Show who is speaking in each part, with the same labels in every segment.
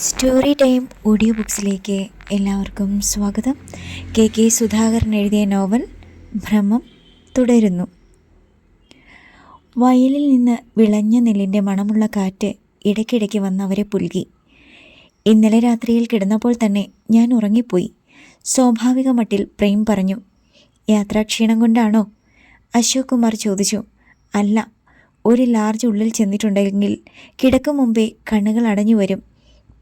Speaker 1: Story time audio ബുക്സിലേക്ക് എല്ലാവർക്കും സ്വാഗതം. K Sudhakaran എഴുതിയ നോവൽ ഭ്രമം തുടരുന്നു. വയലിൽ നിന്ന് വിളഞ്ഞ നെല്ലിൻ്റെ മണമുള്ള കാറ്റ് ഇടയ്ക്കിടയ്ക്ക് വന്നവരെ പുൽകി. ഇന്നലെ രാത്രിയിൽ കിടന്നപ്പോൾ തന്നെ ഞാൻ ഉറങ്ങിപ്പോയി. സ്വാഭാവിക മട്ടിൽ പ്രേം പറഞ്ഞു. യാത്രാക്ഷീണം കൊണ്ടാണോ? അശോക് കുമാർ ചോദിച്ചു. അല്ല, ഒരു ലാർജ് ഉള്ളിൽ ചെന്നിട്ടുണ്ടെങ്കിൽ കിടക്കും മുമ്പേ കണ്ണുകൾ അടഞ്ഞു വരും.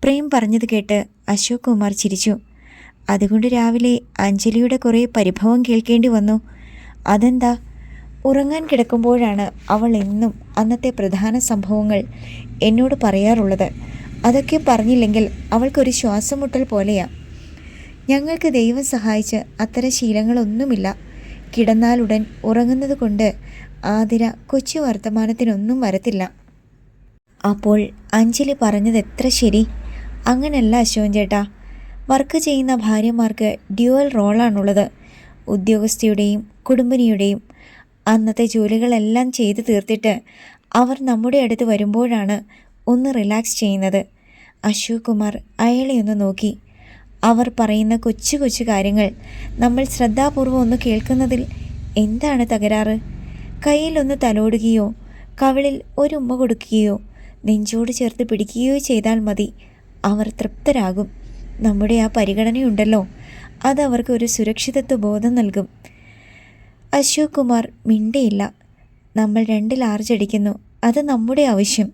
Speaker 1: പ്രേം പറഞ്ഞത് കേട്ട് അശോക് കുമാർ ചിരിച്ചു. അതുകൊണ്ട് രാവിലെ അഞ്ജലിയുടെ കുറേ പരിഭവം കേൾക്കേണ്ടി വന്നു. അതെന്താ? ഉറങ്ങാൻ കിടക്കുമ്പോഴാണ് അവൾ എന്നും അന്നത്തെ പ്രധാന സംഭവങ്ങൾ എന്നോട് പറയാറുള്ളത്. അതൊക്കെ പറഞ്ഞില്ലെങ്കിൽ അവൾക്കൊരു ശ്വാസമുട്ടൽ പോലെയാ. ഞങ്ങൾക്ക് ദൈവം സഹായിച്ച് അത്തരം ശീലങ്ങളൊന്നുമില്ല. കിടന്നാലുടൻ ഉറങ്ങുന്നത് കൊണ്ട് ആതിര കൊച്ചു വർത്തമാനത്തിനൊന്നും വരത്തില്ല. അപ്പോൾ അഞ്ജലി പറഞ്ഞത് എത്ര ശരി. അങ്ങനല്ല അശോകൻ ചേട്ടാ. വർക്ക് ചെയ്യുന്ന ഭാര്യമാർക്ക് ഡ്യുവൽ റോളാണുള്ളത്. ഉദ്യോഗസ്ഥയുടെയും കുടുംബിനിയുടെയും. അന്നത്തെ ജോലികളെല്ലാം ചെയ്തു തീർത്തിട്ട് അവർ നമ്മുടെ അടുത്ത് വരുമ്പോഴാണ് ഒന്ന് റിലാക്സ് ചെയ്യുന്നത്. അശോക് കുമാർ അയാളെ ഒന്ന് നോക്കി. അവർ പറയുന്ന കൊച്ചു കൊച്ചു കാര്യങ്ങൾ നമ്മൾ ശ്രദ്ധാപൂർവം ഒന്ന് കേൾക്കുന്നതിൽ എന്താണ് തകരാറ്? കയ്യിലൊന്ന് തലോടുകയോ കവിളിൽ ഒരു ഉമ്മ കൊടുക്കുകയോ നെഞ്ചോട് ചേർത്ത് പിടിക്കുകയോ ചെയ്താൽ മതി. അവർ തൃപ്തരാകും. നമ്മുടെ ആ പരിഗണനയുണ്ടല്ലോ, അത് അവർക്ക് ഒരു സുരക്ഷിതത്വ ബോധം നൽകും. അശോക് കുമാർ മിണ്ടിയില്ല. നമ്മൾ 2 ലാർജ് അടിക്കുന്നു. അത് നമ്മുടെ ആവശ്യം.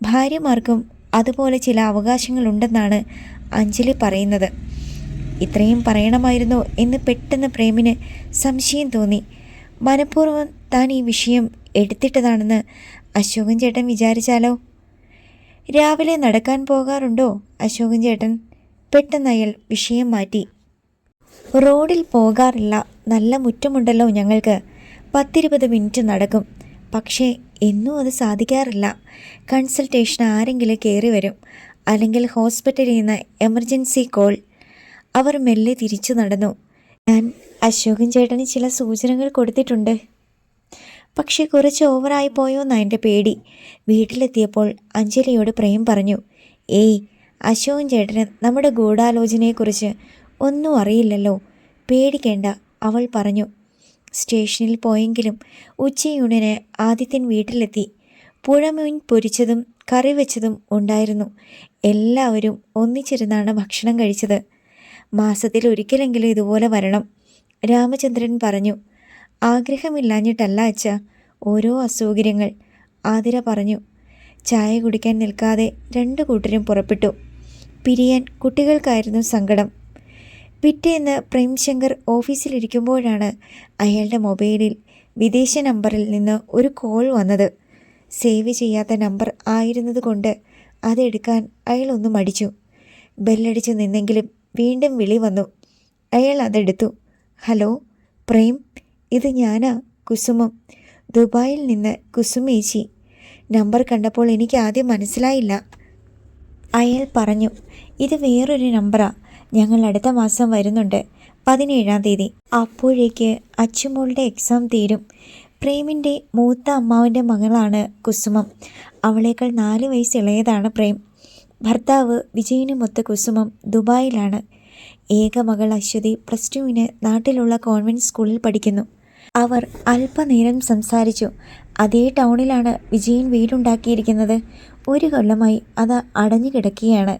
Speaker 1: ഭാര്യമാർക്കും അതുപോലെ ചില അവകാശങ്ങളുണ്ടെന്നാണ് അഞ്ജലി പറയുന്നത്. ഇത്രയും പറയണമായിരുന്നോ എന്ന് പെട്ടെന്ന് പ്രേമിന് സംശയം തോന്നി. മനഃപൂർവ്വം താൻ ഈ വിഷയം എടുത്തിട്ടതാണെന്ന് അശോകൻ ചേട്ടൻ വിചാരിച്ചാലോ? രാവിലെ നടക്കാൻ പോകാറുണ്ടോ അശോകൻ ചേട്ടൻ? പെട്ടെന്ന് അയാൾ വിഷയം മാറ്റി. റോഡിൽ പോകാറില്ല. നല്ല മുറ്റമുണ്ടല്ലോ ഞങ്ങൾക്ക്. 10-20 മിനിറ്റ് നടക്കും. പക്ഷേ എന്നും അത് സാധിക്കാറില്ല. കൺസൾട്ടേഷൻ ആരെങ്കിലും കയറി വരും, അല്ലെങ്കിൽ ഹോസ്പിറ്റലിൽ നിന്ന് എമർജൻസി കോൾ. അവർ മെല്ലെ തിരിച്ചു നടന്നു. ഞാൻ അശോകൻ ചേട്ടന് ചില സൂചനകൾ കൊടുത്തിട്ടുണ്ട്. പക്ഷേ കുറച്ച് ഓവറായി പോയോന്നാണ് എൻ്റെ പേടി. വീട്ടിലെത്തിയപ്പോൾ അഞ്ജലിയോട് പ്രേം പറഞ്ഞു. ഏയ്, അശോകൻ ചേട്ടന് നമ്മുടെ ഗൂഢാലോചനയെക്കുറിച്ച് ഒന്നും അറിയില്ലല്ലോ. പേടിക്കേണ്ട, അവൾ പറഞ്ഞു. സ്റ്റേഷനിൽ പോയെങ്കിലും ഉച്ചയൂണിന് ആദിത്യൻ വീട്ടിലെത്തി. പുഴമീൻ പൊരിച്ചതും കറി വെച്ചതും ഉണ്ടായിരുന്നു. എല്ലാവരും ഒന്നിച്ചിരുന്നാണ് ഭക്ഷണം കഴിച്ചത്. മാസത്തിൽ ഒരിക്കലെങ്കിലും ഇതുപോലെ വരണം, രാമചന്ദ്രൻ പറഞ്ഞു. ആഗ്രഹമില്ലാഞ്ഞിട്ടല്ല അച്ഛ, ഓരോ അസൗകര്യങ്ങൾ, ആതിര പറഞ്ഞു. ചായ കുടിക്കാൻ നിൽക്കാതെ 2 കൂട്ടരും പുറപ്പെട്ടു. പിരിയാൻ കുട്ടികൾക്കായിരുന്നു സങ്കടം. പിറ്റേന്ന് പ്രേംശങ്കർ ഓഫീസിലിരിക്കുമ്പോഴാണ് അയാളുടെ മൊബൈലിൽ വിദേശ നമ്പറിൽ നിന്ന് ഒരു കോൾ വന്നത്. സേവ് ചെയ്യാത്ത നമ്പർ ആയിരുന്നത് കൊണ്ട് അതെടുക്കാൻ അയാളൊന്ന് മടിച്ചു. ബെല്ലടിച്ചു നിന്നെങ്കിലും വീണ്ടും വിളി വന്നു. അയാൾ അതെടുത്തു. ഹലോ പ്രേം, ഇത് ഞാനാ, കുസുമം. ദുബായിൽ നിന്ന് കുസുമേച്ചി. നമ്പർ കണ്ടപ്പോൾ എനിക്ക് ആദ്യം മനസ്സിലായില്ല. അയാൾ പറഞ്ഞു. ഇത് വേറൊരു നമ്പറാ. ഞങ്ങൾ അടുത്ത മാസം വരുന്നുണ്ട്, 17-ാം തീയതി. അപ്പോഴേക്ക് അച്ചുമോളുടെ എക്സാം തീരും. പ്രേമിൻ്റെ മൂത്ത അമ്മാവൻ്റെ മകളാണ് കുസുമം. അവളേക്കാൾ 4 വയസ്സ് ഇളയതാണ് പ്രേം. ഭർത്താവ് വിജയനുമൊത്ത് കുസുമം ദുബായിലാണ്. ഏക മകൾ അശ്വതി +2-ന് നാട്ടിലുള്ള കോൺവെൻറ്റ് സ്കൂളിൽ പഠിക്കുന്നു. അവർ അല്പനേരം സംസാരിച്ചു. അതേ ടൗണിലാണ് വിജയൻ വീടുണ്ടാക്കിയിരിക്കുന്നത്. 1 കൊല്ലമായി അത് അടഞ്ഞു കിടക്കുകയാണ്.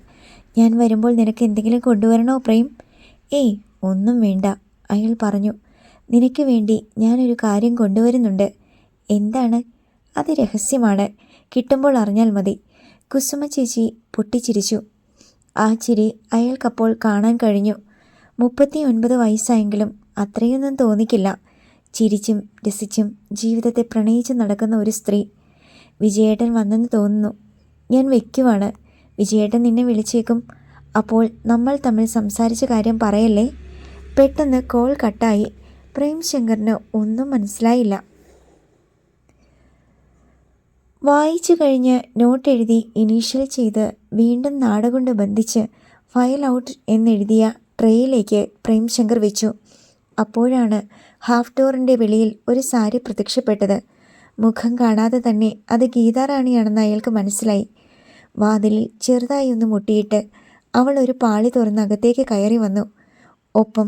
Speaker 1: ഞാൻ വരുമ്പോൾ നിനക്ക് എന്തെങ്കിലും കൊണ്ടുവരണോ പ്രേം? ഏയ്, ഒന്നും വേണ്ട, അയാൾ പറഞ്ഞു. നിനക്ക് വേണ്ടി ഞാനൊരു കാര്യം കൊണ്ടുവരുന്നുണ്ട്. എന്താണ്? അത് രഹസ്യമാണ്. കിട്ടുമ്പോൾ അറിഞ്ഞാൽ മതി. കുസുമ ചേച്ചി പൊട്ടിച്ചിരിച്ചു. ആ ചിരി അയാൾക്കപ്പോൾ കാണാൻ കഴിഞ്ഞു. 39 വയസ്സായെങ്കിലും അത്രയൊന്നും തോന്നിക്കില്ല. ചിരിച്ചും രസിച്ചും ജീവിതത്തെ പ്രണയിച്ച് നടക്കുന്ന ഒരു സ്ത്രീ. വിജയേട്ടൻ വന്നെന്ന് തോന്നുന്നു. ഞാൻ വയ്ക്കുവാണ്. വിജയേട്ടൻ നിന്നെ വിളിച്ചേക്കും. അപ്പോൾ നമ്മൾ തമ്മിൽ സംസാരിച്ച കാര്യം പറയല്ലേ. പെട്ടെന്ന് കോൾ കട്ടായി. പ്രേംശങ്കറിന് ഒന്നും മനസ്സിലായില്ല. വായിച്ചു കഴിഞ്ഞ് നോട്ട് എഴുതി ഇനീഷ്യൽ ചെയ്ത് വീണ്ടും നാട കൊണ്ട് ബന്ധിച്ച് ഫയൽ ഔട്ട് എന്നെഴുതിയ ട്രേയിലേക്ക് പ്രേംശങ്കർ വെച്ചു. അപ്പോഴാണ് ഹാഫ് ഡോറിൻ്റെ വെളിയിൽ ഒരു സാരി പ്രത്യക്ഷപ്പെട്ടത്. മുഖം കാണാതെ തന്നെ അത് ഗീതാറാണിയാണെന്ന് അയാൾക്ക് മനസ്സിലായി. വാതിലിൽ ചെറുതായി ഒന്ന് മുട്ടിയിട്ട് അവൾ ഒരു പാളി തുറന്ന് അകത്തേക്ക് കയറി വന്നു. ഒപ്പം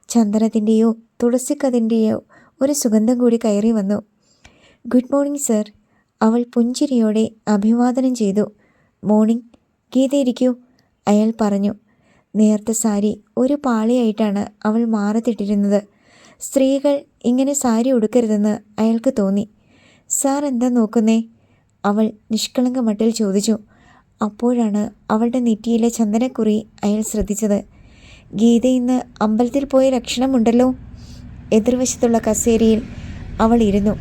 Speaker 1: ചന്ദനത്തിൻ്റെയോ തുളസിക്കതിൻ്റെയോ ഒരു സുഗന്ധം കൂടി കയറി വന്നു. ഗുഡ് മോർണിംഗ് സർ, അവൾ പുഞ്ചിരിയോടെ അഭിവാദനം ചെയ്തു. മോർണിംഗ്, ഗീത ഇരിക്കൂ, അയാൾ പറഞ്ഞു. നേർത്ത സാരി ഒരു പാളിയായിട്ടാണ് അവൾ മാറത്തിട്ടിരുന്നത്. സ്ത്രീകൾ ഇങ്ങനെ സാരി ഉടുക്കരുതെന്ന് അയാൾക്ക് തോന്നി. സാർ എന്താ നോക്കുന്നേ? അവൾ നിഷ്കളങ്ക മട്ടിൽ ചോദിച്ചു. അപ്പോഴാണ് അവളുടെ നെറ്റിയിലെ ചന്ദനക്കുറി അയാൾ ശ്രദ്ധിച്ചത്. ഗീത ഇന്ന് അമ്പലത്തിൽ പോയ ലക്ഷണമുണ്ടല്ലോ. എതിർവശത്തുള്ള കസേരയിൽ അവൾ ഇരുന്നു.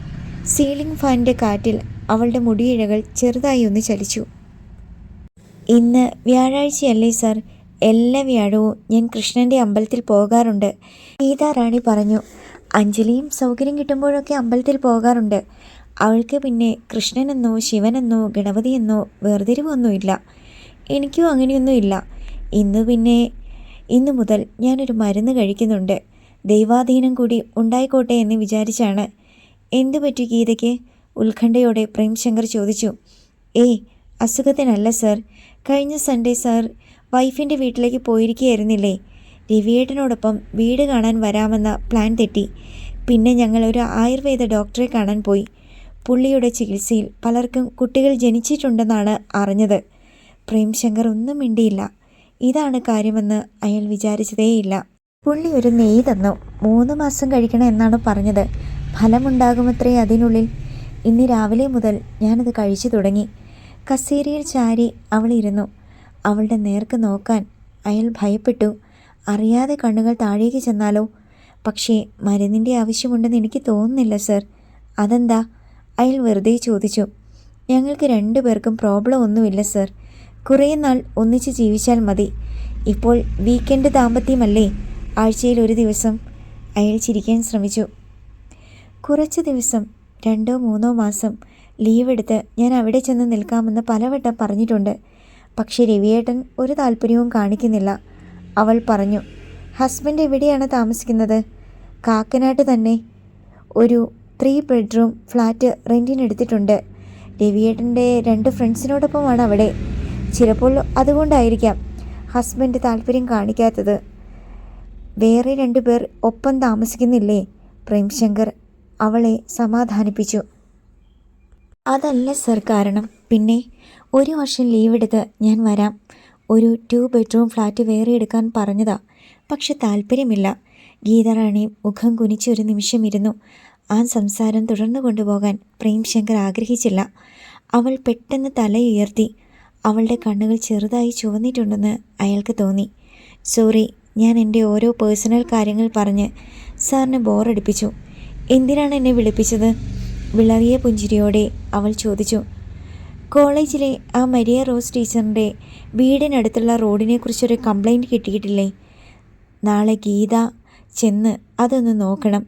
Speaker 1: സീലിംഗ് ഫാനിൻ്റെ കാറ്റിൽ അവളുടെ മുടിയിഴകൾ ചെറുതായി ഒന്ന് ചലിച്ചു. ഇന്ന് വ്യാഴാഴ്ചയല്ലേ സാർ? എല്ലാ വ്യാഴവും ഞാൻ കൃഷ്ണൻ്റെ അമ്പലത്തിൽ പോകാറുണ്ട്, ഗീതാ റാണി പറഞ്ഞു. അഞ്ജലിയും സൗകര്യം കിട്ടുമ്പോഴൊക്കെ അമ്പലത്തിൽ പോകാറുണ്ട്. അവൾക്ക് പിന്നെ കൃഷ്ണനെന്നോ ശിവനെന്നോ ഗണപതിയെന്നോ വേർതിരിവൊന്നുമില്ല. എനിക്കും അങ്ങനെയൊന്നുമില്ല. ഇന്നു മുതൽ ഞാനൊരു മരുന്ന് കഴിക്കുന്നുണ്ട്. ദൈവാധീനം കൂടി ഉണ്ടായിക്കോട്ടെ എന്ന് വിചാരിച്ചാണ്. എന്തു പറ്റി ഗീതയ്ക്ക്? ഉത്കണ്ഠയോടെ പ്രേംശങ്കർ ചോദിച്ചു. അസുഖത്തിനല്ല സർ. കഴിഞ്ഞ സൺഡേ സാർ വൈഫിൻ്റെ വീട്ടിലേക്ക് പോയിരിക്കുകയായിരുന്നില്ലേ? രവിയേട്ടനോടൊപ്പം വീട് കാണാൻ വരാമെന്ന പ്ലാൻ തെറ്റി. പിന്നെ ഞങ്ങൾ ഒരു ആയുർവേദ ഡോക്ടറെ കാണാൻ പോയി. പുള്ളിയുടെ ചികിത്സയിൽ പലർക്കും കുട്ടികൾ ജനിച്ചിട്ടുണ്ടെന്നാണ് അറിഞ്ഞത്. പ്രേംശങ്കർ ഒന്നും മിണ്ടിയില്ല. ഇതാണ് കാര്യമെന്ന് അയാൾ വിചാരിച്ചതേയില്ല. പുള്ളി ഒരു നെയ്യ് തന്നു. 3 മാസം കഴിക്കണം എന്നാണ് പറഞ്ഞത്. ഫലമുണ്ടാകുമത്രേ അതിനുള്ളിൽ. ഇന്ന് രാവിലെ മുതൽ ഞാനത് കഴിച്ചു തുടങ്ങി. കസേരയിൽ ചാരി അവളിരുന്നു. അവളുടെ നേർക്ക് നോക്കാൻ അയാൾ ഭയപ്പെട്ടു. അറിയാതെ കണ്ണുകൾ താഴേക്ക് ചെന്നാലോ? പക്ഷേ മരുന്നിൻ്റെ ആവശ്യമുണ്ടെന്ന് എനിക്ക് തോന്നുന്നില്ല സർ. അതെന്താ? അയാൾ വെറുതെ ചോദിച്ചു. ഞങ്ങൾക്ക് 2 പേർക്കും പ്രോബ്ലം ഒന്നുമില്ല സർ. കുറേ നാൾ ഒന്നിച്ച് ജീവിച്ചാൽ മതി. ഇപ്പോൾ വീക്കെൻഡ് ദാമ്പത്യമല്ലേ? ആഴ്ചയിൽ 1 ദിവസം. അയാൾ ചിരിക്കാൻ ശ്രമിച്ചു. കുറച്ച് ദിവസം, 2-3 മാസം ലീവ് എടുത്ത് ഞാൻ അവിടെ ചെന്ന് നിൽക്കാമെന്ന് പലവട്ടം പറഞ്ഞിട്ടുണ്ട്. പക്ഷേ രവിയേട്ടൻ ഒരു താല്പര്യവും കാണിക്കുന്നില്ല, അവൾ പറഞ്ഞു. ഹസ്ബൻഡ് എവിടെയാണ് താമസിക്കുന്നത്? കാക്കനാട്ട് തന്നെ. ഒരു 3 ബെഡ്റൂം ഫ്ലാറ്റ് റെൻറ്റിനെടുത്തിട്ടുണ്ട്. രവിയേട്ടൻ്റെ 2 ഫ്രണ്ട്സിനോടൊപ്പമാണ് അവിടെ. ചിലപ്പോൾ അതുകൊണ്ടായിരിക്കാം ഹസ്ബൻഡ് താല്പര്യം കാണിക്കാത്തത്. വേറെ 2 പേർ ഒപ്പം താമസിക്കുന്നില്ലേ? പ്രേംശങ്കർ അവളെ സമാധാനിപ്പിച്ചു. അതല്ല സർ കാരണം. പിന്നെ 1 വർഷം ലീവ് എടുത്ത് ഞാൻ വരാം. ഒരു 2 ബെഡ്റൂം ഫ്ലാറ്റ് വേറെ എടുക്കാൻ പറഞ്ഞതാ. പക്ഷെ താല്പര്യമില്ല. ഗീതാറാണി മുഖം കുനിച്ച് ഒരു നിമിഷം ഇരുന്നു. ആ സംസാരം തുടർന്നു കൊണ്ടുപോകാൻ പ്രേംശങ്കർ ആഗ്രഹിച്ചില്ല. അവൾ പെട്ടെന്ന് തലയുയർത്തി. അവളുടെ കണ്ണുകൾ ചെറുതായി ചുവന്നിട്ടുണ്ടെന്ന് അയാൾക്ക് തോന്നി. സോറി, ഞാൻ എൻ്റെ ഓരോ പേഴ്സണൽ കാര്യങ്ങൾ പറഞ്ഞ് സാറിനെ ബോറടിപ്പിച്ചു. എന്തിനാണ് എന്നെ വിളിപ്പിച്ചത്? വിളറിയ പുഞ്ചിരിയോടെ അവൾ ചോദിച്ചു. കോളേജിലെ ആ മരിയ റോസ് ടീച്ചറിൻ്റെ വീടിനടുത്തുള്ള റോഡിനെക്കുറിച്ചൊരു കംപ്ലൈൻറ്റ് കിട്ടിയിട്ടില്ലേ? നാളെ ഗീത ചെന്ന് അതൊന്ന് നോക്കണം.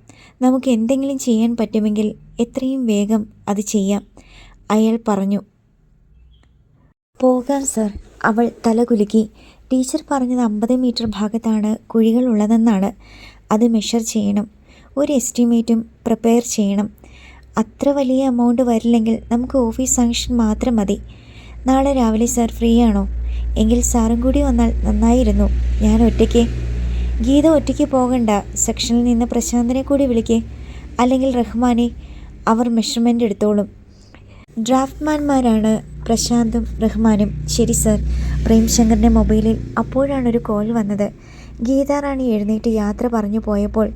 Speaker 1: നമുക്ക് എന്തെങ്കിലും ചെയ്യാൻ പറ്റുമെങ്കിൽ എത്രയും വേഗം അത് ചെയ്യാം, അയാൾ പറഞ്ഞു. പോകാം സർ, അവൾ തലകുലുക്കി. ടീച്ചർ പറഞ്ഞത് 50 മീറ്റർ ഭാഗത്താണ് കുഴികളുള്ളതെന്നാണ്. അത് മെഷർ ചെയ്യണം. ഒരു എസ്റ്റിമേറ്റും പ്രിപ്പയർ ചെയ്യണം. അത്ര വലിയ എമൗണ്ട് വരില്ലെങ്കിൽ നമുക്ക് ഓഫീസ് സാങ്ഷൻ മാത്രം മതി. നാളെ രാവിലെ സാർ ഫ്രീ ആണോ? എങ്കിൽ സാറും കൂടി വന്നാൽ നന്നായിരുന്നു. ഞാൻ ഒറ്റയ്ക്ക്. ഗീത ഒറ്റയ്ക്ക് പോകണ്ട. സെക്ഷനിൽ നിന്ന് പ്രശാന്തിനെ കൂടി വിളിക്കേ, അല്ലെങ്കിൽ റഹ്മാനെ. അവർ മെഷർമെൻ്റ് എടുത്തോളും. ഡ്രാഫ്റ്റ്മാൻമാരാണ് പ്രശാന്തും റഹ്മാനും. ശരി സർ. പ്രേംശങ്കറിൻ്റെ മൊബൈലിൽ അപ്പോഴാണൊരു കോൾ വന്നത്. ഗീതാറാണി എഴുന്നേറ്റ് യാത്ര പറഞ്ഞു പോയപ്പോൾ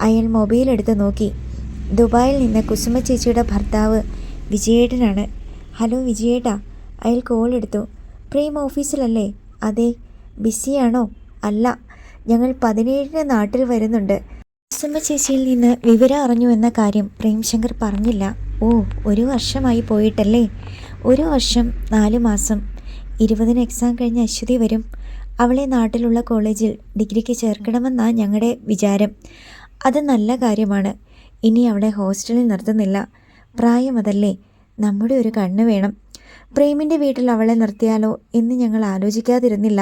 Speaker 1: അയാൾ മൊബൈൽ എടുത്ത് നോക്കി. ദുബായിൽ നിന്ന് കുസുമ ചേച്ചിയുടെ ഭർത്താവ് വിജയേട്ടനാണ്. ഹലോ വിജയേട്ടാ. അയാൾ കോൾ എടുത്തു. പ്രേം ഓഫീസിലല്ലേ? അതെ. ബിസിയാണോ? അല്ല, ഞങ്ങൾ 17-ന് നാട്ടിൽ വരുന്നുണ്ട്. കുസുമ ചേച്ചിയിൽ നിന്ന് വിവരം അറിഞ്ഞു എന്ന കാര്യം പ്രേംശങ്കർ പറഞ്ഞില്ല. ഓ, 1 വർഷമായി പോയിട്ടല്ലേ? 1 വർഷം 4 മാസം. 20-ന് എക്സാം കഴിഞ്ഞ് അശ്വതി വരും. അവളെ നാട്ടിലുള്ള കോളേജിൽ ഡിഗ്രിക്ക് ചേർക്കണമെന്നാണ് ഞങ്ങളുടെ വിചാരം. അത് നല്ല കാര്യമാണ്. ഇനി അവളെ ഹോസ്റ്റലിൽ നിർത്തുന്നില്ല. പ്രായം അതല്ലേ. നമ്മുടെ ഒരു കണ്ണ് വേണം. പ്രേമിൻ്റെ വീട്ടിൽ അവളെ നിർത്തിയാലോ എന്ന് ഞങ്ങൾ ആലോചിക്കാതിരുന്നില്ല,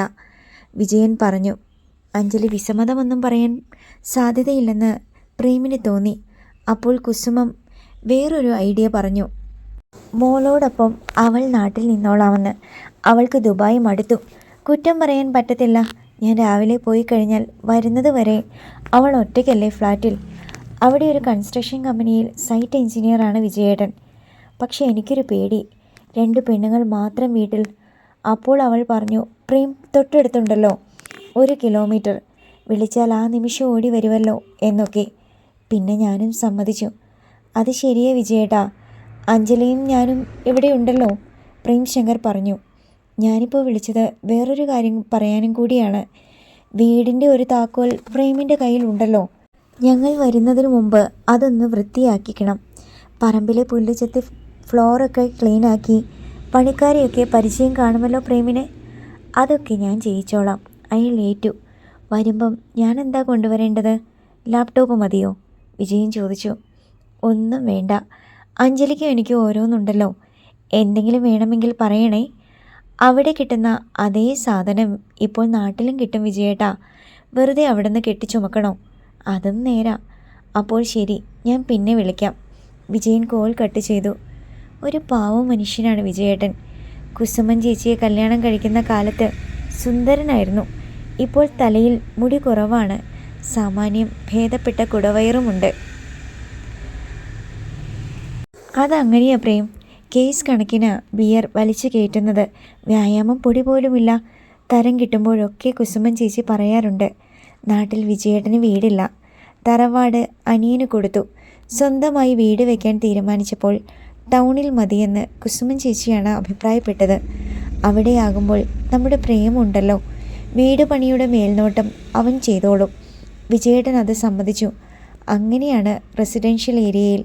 Speaker 1: വിജയൻ പറഞ്ഞു. അഞ്ജലി വിസമ്മതമൊന്നും പറയാൻ സാധ്യതയില്ലെന്ന് പ്രേമിന് തോന്നി. അപ്പോൾ കുസുമം വേറൊരു ഐഡിയ പറഞ്ഞു. മോളോടൊപ്പം അവൾ നാട്ടിൽ നിന്നോളാമെന്ന്. അവൾക്ക് ദുബായ് മടുത്തു. കുറ്റം പറയാൻ പറ്റത്തില്ല. ഞാൻ രാവിലെ പോയി കഴിഞ്ഞാൽ വരുന്നത് വരെ അവൾ ഒറ്റയ്ക്കല്ലേ ഫ്ലാറ്റിൽ. അവിടെ ഒരു കൺസ്ട്രക്ഷൻ കമ്പനിയിൽ സൈറ്റ് എഞ്ചിനീയറാണ് വിജയേട്ടൻ. പക്ഷെ എനിക്കൊരു പേടി, 2 പെണ്ണുങ്ങൾ മാത്രം വീട്ടിൽ. അപ്പോൾ അവൾ പറഞ്ഞു, പ്രേം തൊട്ടടുത്തുണ്ടല്ലോ, 1 കിലോമീറ്റർ, വിളിച്ചാൽ ആ നിമിഷം ഓടി വരുമല്ലോ എന്നൊക്കെ. പിന്നെ ഞാനും സമ്മതിച്ചു. അത് ശരിയേ വിജയേട്ടാ, അഞ്ജലിയും ഞാനും ഇവിടെയുണ്ടല്ലോ, പ്രേം ശങ്കർ പറഞ്ഞു. ഞാനിപ്പോൾ വിളിച്ചത് വേറൊരു കാര്യം പറയാനും കൂടിയാണ്. വീടിൻ്റെ ഒരു താക്കോൽ പ്രേമിൻ്റെ കയ്യിൽ ഉണ്ടല്ലോ. ഞങ്ങൾ വരുന്നതിന് മുമ്പ് അതൊന്ന് വൃത്തിയാക്കിക്കണം. പറമ്പിലെ പുല്ല് ചെത്തി ഫ്ലോറൊക്കെ ക്ലീനാക്കി. പണിക്കാരെയൊക്കെ പരിചയം കാണുമല്ലോ പ്രേമിന്. അതൊക്കെ ഞാൻ ചെയ്യിച്ചോളാം. അയാൾ ഏറ്റു. വരുമ്പം ഞാൻ എന്താ കൊണ്ടുവരേണ്ടത്? ലാപ്ടോപ്പ് മതിയോ? വിജയൻ ചോദിച്ചു. ഒന്നും വേണ്ട, അഞ്ജലിക്കും എനിക്കും ഓരോന്നുണ്ടല്ലോ. എന്തെങ്കിലും വേണമെങ്കിൽ പറയണേ. അവിടെ കിട്ടുന്ന അതേ സാധനം ഇപ്പോൾ നാട്ടിലും കിട്ടും വിജയേട്ടാ. വെറുതെ അവിടെ നിന്ന് കെട്ടിച്ചുമക്കണോ? അതും നേരാ. അപ്പോൾ ശരി, ഞാൻ പിന്നെ വിളിക്കാം. വിജയൻ കോൾ കട്ട് ചെയ്തു. ഒരു പാവം മനുഷ്യനാണ് വിജയേട്ടൻ. കുസുമൻ ചേച്ചിയെ കല്യാണം കഴിക്കുന്ന കാലത്ത് സുന്ദരനായിരുന്നു. ഇപ്പോൾ തലയിൽ മുടി കുറവാണ്. സാമാന്യം ഭേദപ്പെട്ട കുടവയറുമുണ്ട്. അതങ്ങനെയാ പ്രേം. കേസ് കണക്കിന് ബിയർ വലിച്ചു കയറ്റുന്നത്. വ്യായാമം പൊടി പോലുമില്ല. തരം കിട്ടുമ്പോഴൊക്കെ കുസുമൻ ചേച്ചി പറയാറുണ്ട്. നാട്ടിൽ വിജയേട്ടന് വീടില്ല. തറവാട് അനിയന് കൊടുത്തു. സ്വന്തമായി വീട് വയ്ക്കാൻ തീരുമാനിച്ചപ്പോൾ ടൗണിൽ മതിയെന്ന് കുസുമൻ ചേച്ചിയാണ് അഭിപ്രായപ്പെട്ടത്. അവിടെയാകുമ്പോൾ നമ്മുടെ പ്രേമുണ്ടല്ലോ, വീട് പണിയുടെ മേൽനോട്ടം അവൻ ചെയ്തോളും. വിജയേട്ടൻ അത് സമ്മതിച്ചു. അങ്ങനെയാണ് റെസിഡൻഷ്യൽ ഏരിയയിൽ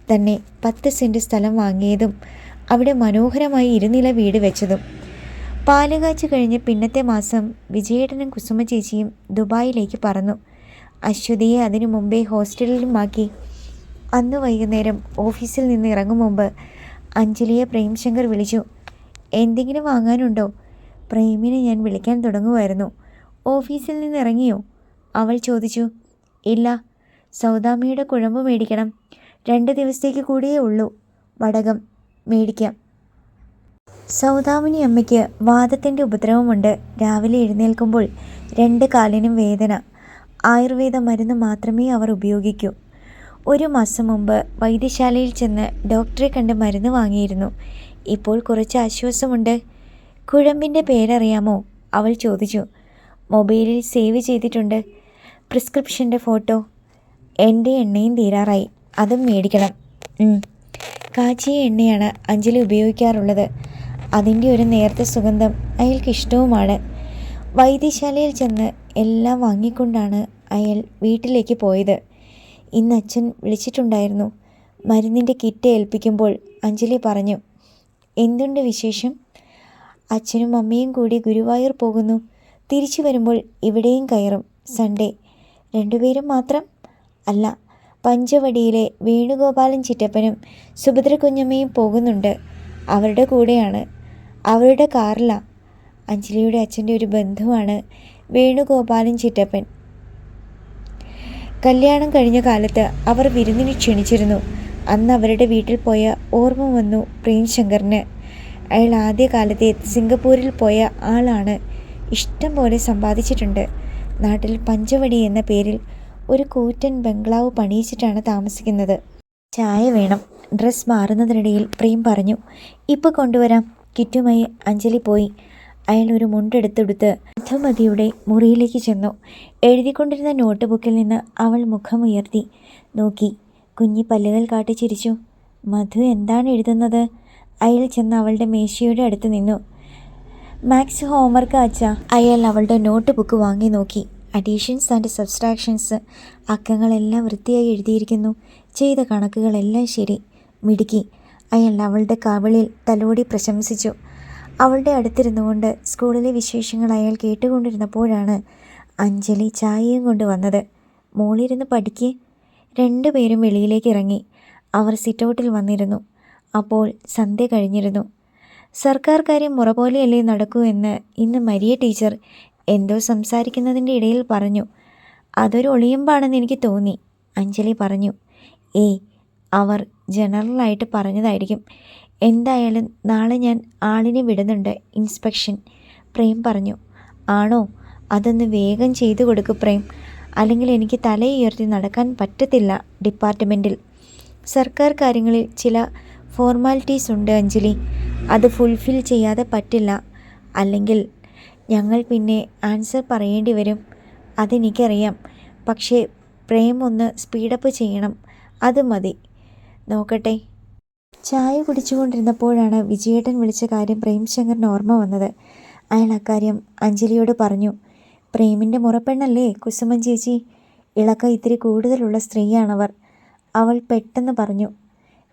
Speaker 1: തന്നെ 10 സെൻറ്റ് സ്ഥലം വാങ്ങിയതും അവിടെ മനോഹരമായി 2 നില വീട് വെച്ചതും. പാലുകാച്ച് കഴിഞ്ഞ് പിന്നത്തെ മാസം വിജയേട്ടനും കുസുമ ചേച്ചിയും ദുബായിലേക്ക് പറന്നു. അശ്വതിയെ അതിനു മുമ്പേ ഹോസ്റ്റലിലുമാക്കി. അന്ന് വൈകുന്നേരം ഓഫീസിൽ നിന്ന് ഇറങ്ങും മുമ്പ് അഞ്ജലിയെ പ്രേംശങ്കർ വിളിച്ചു. എന്തെങ്കിലും വാങ്ങാനുണ്ടോ? പ്രേമിനെ ഞാൻ വിളിക്കാൻ തുടങ്ങുമായിരുന്നു. ഓഫീസിൽ നിന്ന് ഇറങ്ങിയോ? അവൾ ചോദിച്ചു. ഇല്ല, സൗദാമിയുടെ കുഴമ്പ് മേടിക്കണം. 2 ദിവസത്തേക്ക് കൂടിയേ ഉള്ളൂ. വടകം മേടിക്കാം. സൗദാമിനി അമ്മയ്ക്ക് വാദത്തിൻ്റെ ഉപദ്രവമുണ്ട്. രാവിലെ എഴുന്നേൽക്കുമ്പോൾ 2 കാലിനും വേദന. ആയുർവേദ മരുന്ന് മാത്രമേ അവർ ഉപയോഗിക്കൂ. 1 മാസം മുമ്പ് വൈദ്യശാലയിൽ ചെന്ന് ഡോക്ടറെ കണ്ട് മരുന്ന് വാങ്ങിയിരുന്നു. ഇപ്പോൾ കുറച്ച് ആശ്വാസമുണ്ട്. കുഴമ്പിൻ്റെ പേരറിയാമോ? അവൾ ചോദിച്ചു. മൊബൈലിൽ സേവ് ചെയ്തിട്ടുണ്ട്. പ്രിസ്ക്രിപ്ഷൻ്റെ ഫോട്ടോ. എൻ്റെ എണ്ണയും തീരാറായി, അതും മേടിക്കണം. കാച്ചിയ എണ്ണയാണ് അഞ്ജലി ഉപയോഗിക്കാറുള്ളത്. അതിൻ്റെ ഒരു നേർത്ത സുഗന്ധം അയാൾക്ക് ഇഷ്ടവുമാണ്. വൈദ്യശാലയിൽ ചെന്ന് എല്ലാം വാങ്ങിക്കൊണ്ടാണ് അയാൾ വീട്ടിലേക്ക് പോയത്. ഇന്ന് അച്ഛൻ വിളിച്ചിട്ടുണ്ടായിരുന്നു. മരുന്നിൻ്റെ കിറ്റ് ഏൽപ്പിക്കുമ്പോൾ അഞ്ജലി പറഞ്ഞു. എന്തുണ്ട് വിശേഷം? അച്ഛനും അമ്മയും കൂടി ഗുരുവായൂർ പോകുന്നു. തിരിച്ചു വരുമ്പോൾ ഇവിടെയും കയറും. സൺഡേ. 2 പേരും മാത്രം? അല്ല, പഞ്ചവടിയിലെ വേണുഗോപാലൻ ചിറ്റപ്പനും സുഭദ്ര കുഞ്ഞമ്മയും പോകുന്നുണ്ട്. അവരുടെ കൂടെയാണ്. അവരുടെ കാറിലാണ്. അഞ്ജലിയുടെ അച്ഛൻ്റെ ഒരു ബന്ധുവാണ് വേണുഗോപാലൻ ചിറ്റപ്പൻ. കല്യാണം കഴിഞ്ഞ കാലത്ത് അവർ വിരുന്നിന് ക്ഷണിച്ചിരുന്നു. അന്ന് അവരുടെ വീട്ടിൽ പോയ ഓർമ്മ വന്നു പ്രേംശങ്കറിന്. അയാൾ ആദ്യകാലത്തെ സിംഗപ്പൂരിൽ പോയ ആളാണ്. ഇഷ്ടം പോലെ സമ്പാദിച്ചിട്ടുണ്ട്. നാട്ടിൽ പഞ്ചവടി എന്ന പേരിൽ ഒരു കൂറ്റൻ ബംഗ്ലാവ് പണിയിച്ചിട്ടാണ് താമസിക്കുന്നത്. ചായ വേണം. ഡ്രസ്സ് മാറുന്നതിനിടയിൽ പ്രേം പറഞ്ഞു. ഇപ്പോൾ കൊണ്ടുവരാം. കിറ്റുമായി അഞ്ജലി പോയി. അയാൾ ഒരു മുണ്ടെടുത്തെടുത്ത് മധുമതിയുടെ മുറിയിലേക്ക് ചെന്നു. എഴുതിക്കൊണ്ടിരുന്ന നോട്ട് ബുക്കിൽ നിന്ന് അവൾ മുഖമുയർത്തി നോക്കി. കുഞ്ഞി പല്ലുകൾ കാട്ടി ചിരിച്ചു. മധു എന്താണ് എഴുതുന്നത്? അയാൾ ചെന്ന് അവളുടെ മേശയുടെ അടുത്ത് നിന്നു. മാത്സ് ഹോംവർക്ക് അച്ഛാ. അയാൾ അവളുടെ നോട്ട് ബുക്ക് വാങ്ങി നോക്കി. Additions and സബ്സ്ട്രാക്ഷൻസ്. അക്കങ്ങളെല്ലാം വൃത്തിയായി എഴുതിയിരിക്കുന്നു. ചെയ്ത കണക്കുകളെല്ലാം ശരി. മിടുക്കി. അയാൾ അവളുടെ കവിളിൽ തലോടി പ്രശംസിച്ചു. അവളുടെ അടുത്തിരുന്നു കൊണ്ട് സ്കൂളിലെ വിശേഷങ്ങൾ അയാൾ കേട്ടുകൊണ്ടിരുന്നപ്പോഴാണ് അഞ്ജലി ചായയും കൊണ്ട് വന്നത്. മോളിരുന്ന് പഠിക്ക്. 2 പേരും വെളിയിലേക്ക് ഇറങ്ങി. അവർ സിറ്റൗട്ടിൽ വന്നിരുന്നു. അപ്പോൾ സന്ധ്യ കഴിഞ്ഞിരുന്നു. സർക്കാർ കാര്യം മുറ പോലെയല്ലേ നടക്കൂ എന്ന് ഇന്ന് മരിയ ടീച്ചർ എന്തോ സംസാരിക്കുന്നതിൻ്റെ ഇടയിൽ പറഞ്ഞു. അതൊരു ഒളിയമ്പാണെന്ന് എനിക്ക് തോന്നി, അഞ്ജലി പറഞ്ഞു. അവർ ജനറലായിട്ട് പറഞ്ഞതായിരിക്കും. എന്തായാലും നാളെ ഞാൻ ആളിനെ വിടുന്നുണ്ട് ഇൻസ്പെക്ഷൻ, പ്രേം പറഞ്ഞു. ആണോ? അതൊന്ന് വേഗം ചെയ്തു കൊടുക്കു പ്രേം, അല്ലെങ്കിൽ എനിക്ക് തലയുയർത്തി നടക്കാൻ പറ്റത്തില്ല ഡിപ്പാർട്ട്മെൻറ്റിൽ. സർക്കാർ കാര്യങ്ങളിൽ ചില ഫോർമാലിറ്റീസ് ഉണ്ട് അഞ്ജലി, അത് ഫുൾഫിൽ ചെയ്യാതെ പറ്റില്ല. അല്ലെങ്കിൽ ഞങ്ങൾ പിന്നെ ആൻസർ പറയേണ്ടി വരും. അതെനിക്കറിയാം. പക്ഷേ പ്രേം ഒന്ന് സ്പീഡപ്പ് ചെയ്യണം, അത് മതി. നോക്കട്ടെ. ചായ കുടിച്ചുകൊണ്ടിരുന്നപ്പോഴാണ് വിജയേട്ടൻ വിളിച്ച കാര്യം പ്രേംശങ്കറിന് ഓർമ്മ വന്നത്. അയാൾ അക്കാര്യം അഞ്ജലിയോട് പറഞ്ഞു. പ്രേമിൻ്റെ മുറപ്പെണ്ണല്ലേ കുസുമൻ ചേച്ചി, ഇളക്കം ഇത്തിരി കൂടുതലുള്ള സ്ത്രീയാണവർ. അവൾ പെട്ടെന്ന് പറഞ്ഞു.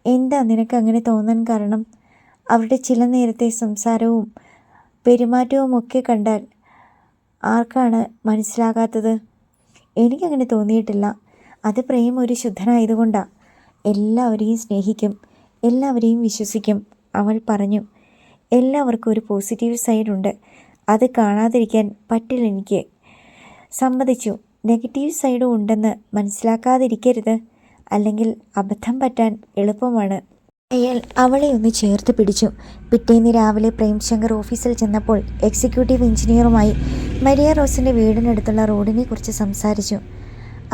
Speaker 1: എന്താ നിനക്ക് അങ്ങനെ തോന്നാൻ കാരണം? അവരുടെ ചില നേരത്തെ സംസാരവും പെരുമാറ്റവും ഒക്കെ കണ്ടാൽ ആർക്കാണ് മനസ്സിലാകാത്തത്? എനിക്കങ്ങനെ തോന്നിയിട്ടില്ല. അത് പ്രേം ഒരു ശുദ്ധനായതുകൊണ്ടാണ്. എല്ലാവരെയും സ്നേഹിക്കും, എല്ലാവരെയും വിശ്വസിക്കും. അവൾ പറഞ്ഞു. എല്ലാവർക്കും ഒരു പോസിറ്റീവ് സൈഡുണ്ട്, അത് കാണാതിരിക്കാൻ പറ്റില്ല എനിക്ക്. സമ്മതിച്ചു. നെഗറ്റീവ് സൈഡും ഉണ്ടെന്ന് മനസ്സിലാക്കാതിരിക്കരുത്, അല്ലെങ്കിൽ അബദ്ധം പറ്റാൻ എളുപ്പമാണ്. അയാൾ അവളെ ഒന്ന് ചേർത്ത് പിടിച്ചു. പിറ്റേന്ന് രാവിലെ പ്രേംശങ്കർ ഓഫീസിൽ ചെന്നപ്പോൾ എക്സിക്യൂട്ടീവ് എഞ്ചിനീയറുമായി മരിയ റോസിൻ്റെ വീടിനടുത്തുള്ള റോഡിനെ കുറിച്ച് സംസാരിച്ചു.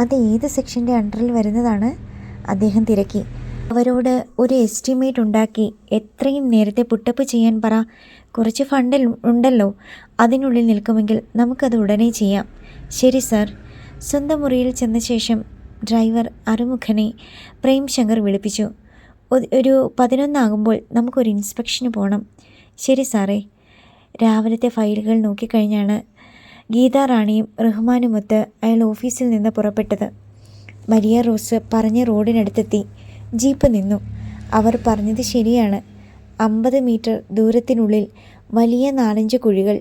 Speaker 1: അത് ഏത് സെക്ഷൻ്റെ അണ്ടറിൽ വരുന്നതാണ്? അദ്ദേഹം തിരക്കി. അവരോട് ഒരു എസ്റ്റിമേറ്റ് ഉണ്ടാക്കി എത്രയും നേരത്തെ പുട്ടപ്പ് ചെയ്യാൻ പറ. കുറച്ച് ഫണ്ട് ഉണ്ടല്ലോ, അതിനുള്ളിൽ നിൽക്കുമെങ്കിൽ നമുക്കത് ഉടനെ ചെയ്യാം. ശരി സാർ. സ്വന്തം മുറിയിൽ ചെന്ന ശേഷം ഡ്രൈവർ അറുമുഖനെ പ്രേംശങ്കർ വിളിപ്പിച്ചു. ഒരു 11 ആകുമ്പോൾ നമുക്കൊരു ഇൻസ്പെക്ഷന് പോകണം. ശരി സാറേ. രാവിലത്തെ ഫയലുകൾ നോക്കിക്കഴിഞ്ഞാണ് ഗീതാ റാണിയും റഹ്മാനുമൊത്ത് അയാൾ ഓഫീസിൽ നിന്ന് പുറപ്പെട്ടത്. മരിയ റോസ് പറഞ്ഞ റോഡിനടുത്തെത്തി. ജീപ്പ് നിന്നു. അവർ പറഞ്ഞത് ശരിയാണ്. 50 മീറ്റർ ദൂരത്തിനുള്ളിൽ വലിയ 4-5 കുഴികൾ.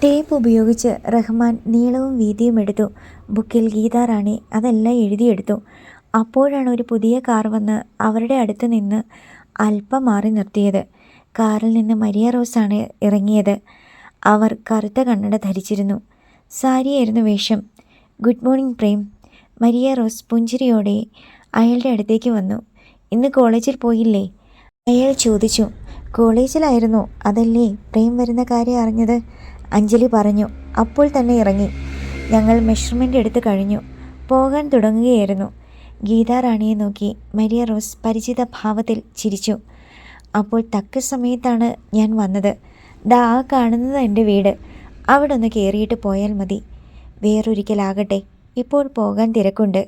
Speaker 1: ടേപ്പ് ഉപയോഗിച്ച് റഹ്മാൻ നീളവും വീതിയും എടുത്തു. ബുക്കിൽ ഗീതാ റാണി അതെല്ലാം എഴുതിയെടുത്തു. അപ്പോഴാണ് ഒരു പുതിയ കാർ വന്ന് അവരുടെ അടുത്ത് നിന്ന് അല്പം മാറി നിർത്തിയത്. കാറിൽ നിന്ന് മരിയ റോസാണ് ഇറങ്ങിയത്. അവർ കറുത്ത കണ്ണട ധരിച്ചിരുന്നു. സാരിയായിരുന്നു വേഷം. Good morning Prem. Maria rose പുഞ്ചിരിയോടെ അയാളുടെ അടുത്തേക്ക് വന്നു. ഇന്ന് കോളേജിൽ പോയില്ലേ? അയാൾ ചോദിച്ചു. കോളേജിലായിരുന്നു, അതല്ലേ പ്രേം വരുന്ന കാര്യം അറിഞ്ഞത്? അഞ്ജലി പറഞ്ഞു. അപ്പോൾ തന്നെ ഇറങ്ങി. ഞങ്ങൾ മെഷർമെൻ്റ് എടുത്ത് കഴിഞ്ഞു, പോകാൻ തുടങ്ങുകയായിരുന്നു. ഗീതാ റാണിയെ നോക്കി മരിയ റോസ് പരിചിത ഭാവത്തിൽ ചിരിച്ചു. അപ്പോൾ തക്ക സമയത്താണ് ഞാൻ വന്നത്. ദാ ആ കാണുന്നത് എൻ്റെ വീട്. അവിടെ ഒന്ന് കയറിയിട്ട് പോയാൽ മതി. വേറൊരിക്കലാകട്ടെ, ഇപ്പോൾ പോകാൻ തിരക്കുണ്ട്,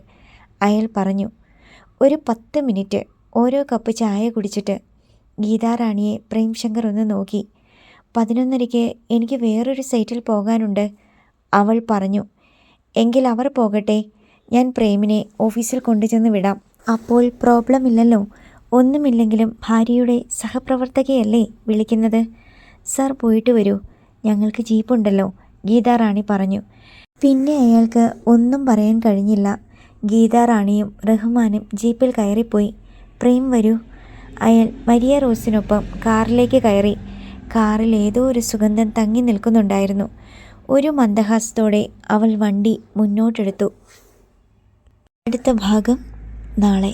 Speaker 1: അയാൾ പറഞ്ഞു. ഒരു 10 മിനിറ്റ്. ഓരോ കപ്പ് ചായ കുടിച്ചിട്ട് ഗീതാ റാണിയെ പ്രേംശങ്കർ ഒന്ന് നോക്കി. 11:30 എനിക്ക് വേറൊരു സൈറ്റിൽ പോകാനുണ്ട്, അവൾ പറഞ്ഞു. എങ്കിൽ അവർ പോകട്ടെ, ഞാൻ പ്രേമിനെ ഓഫീസിൽ കൊണ്ടുചെന്ന് വിടാം. അപ്പോൾ പ്രോബ്ലം ഇല്ലല്ലോ? ഒന്നുമില്ലെങ്കിലും ഭാര്യയുടെ സഹപ്രവർത്തകയല്ലേ വിളിക്കുന്നത്. സാർ പോയിട്ട് വരൂ, ഞങ്ങൾക്ക് ജീപ്പുണ്ടല്ലോ, ഗീതാ റാണി പറഞ്ഞു. പിന്നെ അയാൾക്ക് ഒന്നും പറയാൻ കഴിഞ്ഞില്ല. ഗീതാ റാണിയും റഹ്മാനും ജീപ്പിൽ കയറിപ്പോയി. പ്രേം വരൂ. അയാൾ മരിയ റോസിനൊപ്പം കാറിലേക്ക് കയറി. കാറിൽ ഏതോ ഒരു സുഗന്ധം തങ്ങി നിൽക്കുന്നുണ്ടായിരുന്നു. ഒരു മന്ദഹാസത്തോടെ അവൾ വണ്ടി മുന്നോട്ടെടുത്തു. അടുത്ത ഭാഗം നാളെ.